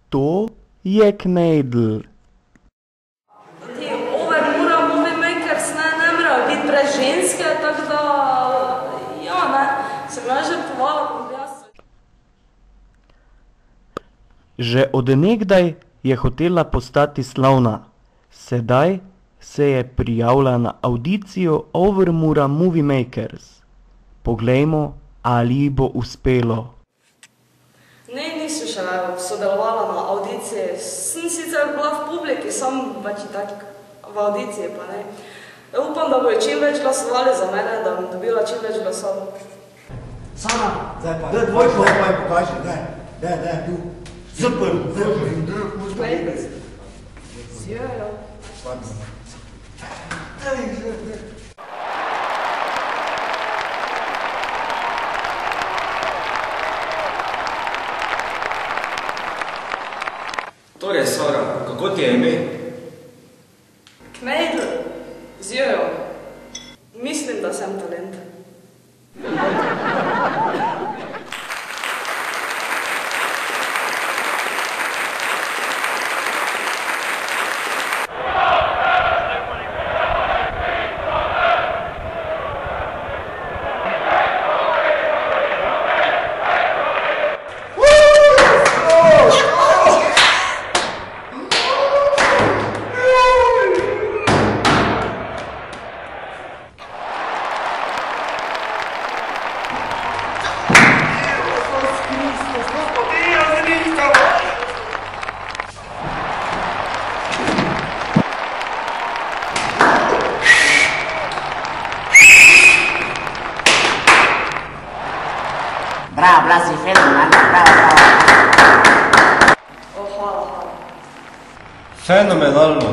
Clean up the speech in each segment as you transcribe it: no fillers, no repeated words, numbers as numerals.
To je knejdl. Ti Overmura Movie Makers ne morajo biti brez ženske, tako da, ja, ne, sem ga žrtvovala, pa bi jaz. Že od nekdaj je hotela postati slavna. Sedaj se je prijavila na avdicijo Overmura Movie Makers. Poglejmo, ali ji bo uspelo. Ne, nisem še sodelovala na audiciji. Sem sicer bila v publiki, sam pač tak v audiciji, pa ne. Upam, da bojo čim več glasovali za mene, da bom dobila čim več glasov. Sana, daj dvojko, pa je pokaži, daj, tu. Super. Sjejo. Torej, Sara, kako ti je ime? Knejdl, zjejo. Mislim, da sem talent. Bravo, bila si fenomenalna, bravo. Hvala. Fenomenalno.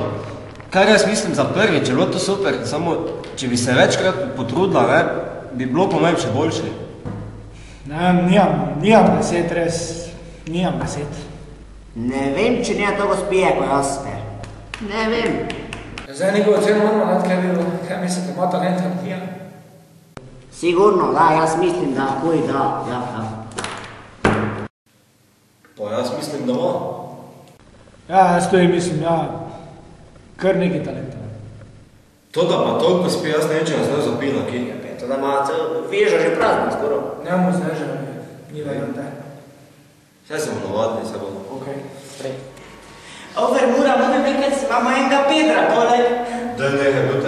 Kar jaz mislim za prvič, je bilo to super, samo če bi se večkrat potrudila, ne, bi bilo po mojem še boljše. Ne, nijam besed, res, nijam besed. Ne vem, če nija to gospije, ko jaz ste. Ne vem. Zdaj njegovo celo moramo nad kaj bilo, kaj mislite, ima talent, ali nija? Sigurno, da, jaz mislim, da kuj, da, ja. Pa jaz mislim, da ima. Ja, jaz tudi mislim, ja, kar nekaj talenta. To, da pa toliko spi, jaz ne vem, če nas ne zapila, ki? To, da ima veža že prazna, skoro. Njemu zneža, ni vedno te. Vse smo navadni, se bomo. Okej, prej. Overmura Movie Makers imamo enega Pedra, poleg. Da ne, je bil